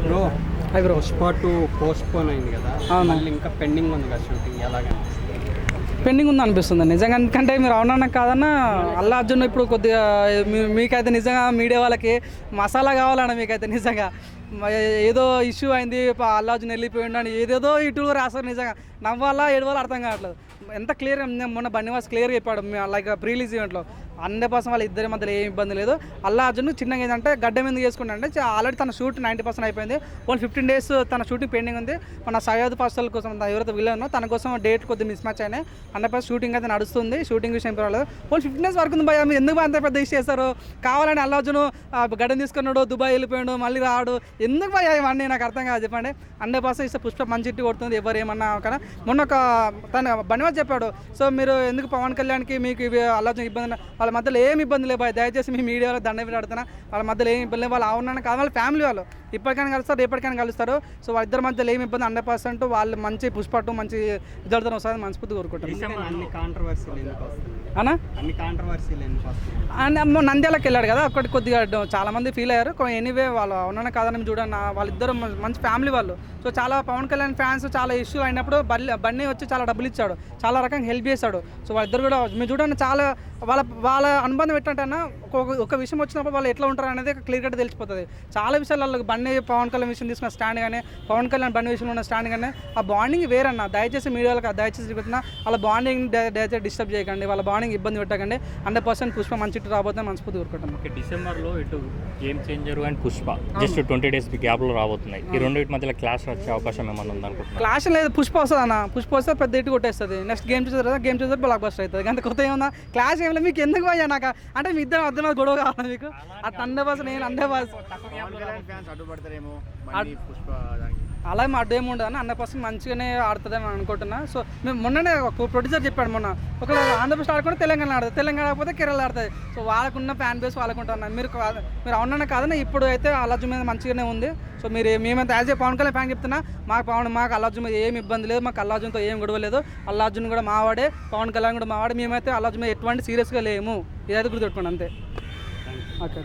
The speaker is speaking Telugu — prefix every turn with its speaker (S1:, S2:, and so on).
S1: Bro
S2: hi bro.
S1: Pushpa 2 postpone అయింది కదా,
S2: అవును.
S1: మళ్ళీ ఇంకా పెండింగ్ ఉంది కదా షూటింగ్, ఎలాగ
S2: పెండింగ్ ఉంది అనిపిస్తుంది నిజంగా. ఎందుకంటే మీరు అవునన్నా కాదన్నా అల్లు అర్జున్ ఇప్పుడు కొద్దిగా మీకైతే నిజంగా మీడియా వాళ్ళకి మసాలా కావాలన్న మీకైతే నిజంగా ఏదో ఇష్యూ అయింది, అల్లు అర్జున్ వెళ్ళిపోయిండు అని ఏదేదో ఇటు రాస్తారు. నిజంగా నవ్వాలా ఏడవాలో అర్థం కావట్లేదు. ఎంత క్లియర్ మొన్న బన్నీవాస్ క్లియర్గా చెప్పాడు లైక్ ప్రీ రిలీజ్ ఈవెంట్లో 100% వాళ్ళ ఇద్దరి మధ్యలో ఏం ఇబ్బంది లేదు. అల్లు అర్జున్ చిన్నగా ఏంటంటే గడ్డం ఎందుకు చేసుకుంటే ఆల్రెడీ తన షూట్ 90% అయిపోయింది. ఓన్లీ 15 days తన షూటింగ్ పెండింగ్ ఉంది. మన సయ్యద్ ఫాస్టల్ కోసం ఎవరైతే విలనో తన కోసం డేట్ కొద్దిగా మిస్ మ్యాచ్ అయినాయి. 100% షూటింగ్ అయితే నడుస్తుంది. షూటింగ్ విషయం పర్వాలేదు. ఓన్లీ 15 days వరకు ఉంది భయ. మీరు ఎందుకు అంత పెద్ద ఇష్యూ చేస్తారు? కావాలని అల్లు అర్జున్ గడ్డం తీసుకున్నాడు, దుబాయ్ వెళ్ళిపోయాడు, మళ్ళీ రాడు, ఎందుకు భయ ఇవన్నీ నాకు అర్థం కాదు. చెప్పండి. 100% ఇస్తే పుష్ప మంచి ఇట్టి కొడుతుంది, ఎవరు ఏమన్నా కానీ. మొన్న ఒక తను బన్నీవాస్ చెప్పాడు, సో మీరు ఎందుకు పవన్ కళ్యాణ్కి మీకు ఇవి అల్లు అర్జున్ ఇబ్బంది, వాళ్ళ మధ్యలో ఏమి ఇబ్బంది లేదు. దయచేసి మీ మీడియాలో దండ పెడుతున్నా, వాళ్ళ మధ్యలో ఏమి ఇబ్బంది లేదు. వాళ్ళు అవునన్నా కాదు, వాళ్ళ ఫ్యామిలీ వాళ్ళు ఇప్పటికైనా కలుస్తారు, ఎప్పటికైనా కలుస్తారు. సో వాళ్ళిద్దరి మధ్యలో ఏమి ఇబ్బంది 100% వాళ్ళు మంచి పుష్ప 2 మంచి రిజల్ట్తో వస్తుంది మనస్ఫూర్తి కోరుకుంటారు.
S1: అన్ని కాంట్రవర్సీలు ఎందుకు వస్తుంది
S2: అన్నా?
S1: అన్ని కాంట్రవర్సీలు ఎందుకు వస్తుంది?
S2: అండ్ నంద్యాలకు వెళ్ళాడు కదా, అక్కడికి కొద్దిగా చాలా మంది ఫీల్ అయ్యారు. ఎనీవే వాళ్ళు అవునన్నా కాదని చూడండి, వాళ్ళిద్దరు మంచి ఫ్యామిలీ వాళ్ళు. సో చాలా పవన్ కళ్యాణ్ ఫ్యాన్స్ చాలా ఇష్యూ అయినప్పుడు బన్నీ వచ్చి చాలా డబ్బులు ఇచ్చాడు, చాలా రకంగా హెల్ప్ చేశాడు. సో వాళ్ళిద్దరు కూడా మీరు చూడండి చాలా వాళ్ళ అనుబంధం ఎట్లంటేనా ఒక విషయం వచ్చినప్పుడు వాళ్ళు ఎట్లా ఉంటారు అనేది క్లియర్గా తెలిసిపోతుంది. చాలా విషయాలు బన్నీ పవన్ కళ్యాణ్ విషయం తీసుకున్న స్టాండ్ కానీ, పవన్ కళ్యాణ్ బన్నీ విషయంలో ఉన్న స్టాండ్ కానీ, ఆ బాండింగ్ వేరన్న. దయచేసి మీడియాలకు దయచేసి చెప్తున్నా, వాళ్ళ బాండింగ్ దయచేసి డిస్టర్బ్ చేయకండి, వాళ్ళ బాండింగ్ ఇబ్బంది పెట్టకండి. 100% పుష్ప మంచి ఇటు రాబోతుంది మనస్ఫూర్తి కోరుకుంటాను.
S3: ఓకే, డిసెంబర్లో ఇటు game changer and Pushpa just 20 days గ్యాప్లో రాబోతున్నాయి. ఈ రెండింటి మధ్యలో క్లాష్ వచ్చే అవకాశం ఏమన్నా ఉందనుకుంటున్నాను?
S2: క్లాష్ లేదు, పుష్ప వస్తుంది అన్న. పుష్ప వస్తే పెద్ద ఇటు కొట్టేస్తుంది. నెక్స్ట్ గేమ్ చేసేది బ్లాక్ బస్టర్ అవుతుంది. అంత కొత్త ఏమన్నా క్లాష్ ఏమైనా మీకు ఎందుకు పోయా నాకు అంటే మీ ఇద్దరు అర్థం గొడవ కావాలి మీకు. అట్లా 100% నేను 100% అలా మా అడ్డు ఏమి ఉండదు అన్న. 100% మంచిగానే ఆడుతుందని అనుకుంటున్నా. సో మేము మొన్ననే ఒక ప్రొడ్యూసర్ చెప్పాడు, మొన్న ఒకవేళ ఆంధ్రప్రదేశ్ ఆడుకుంటే తెలంగాణ ఆడుతుంది, తెలంగాణ ఆడిపోతే కేరళ ఆడుతుంది. సో వాళ్ళకున్న ఫ్యాన్ బేస్ వాళ్ళకుంటున్నా. మీరు అవునన్నా కాదన్నా ఇప్పుడు అయితే అల్లు అర్జున్ మీద మంచిగానే ఉంది. సో మేమైతే as a Pawan Kalyan fan చెప్తున్నా, మాకు అల్లు అర్జున్ మీద ఏమి ఇబ్బంది లేదు, మాకు అల్లు అర్జున్తో ఏం గొడవ లేదు. అల్లు అర్జున్ కూడా మావాడే, పవన్ కళ్యాణ్ కూడా మావాడే. మేమైతే అల్లు అర్జున్ మీద ఎటువంటి సీరియస్గా లేము, ఇదైతే గుర్తుపెట్టుకోండి అంతే. ఓకే.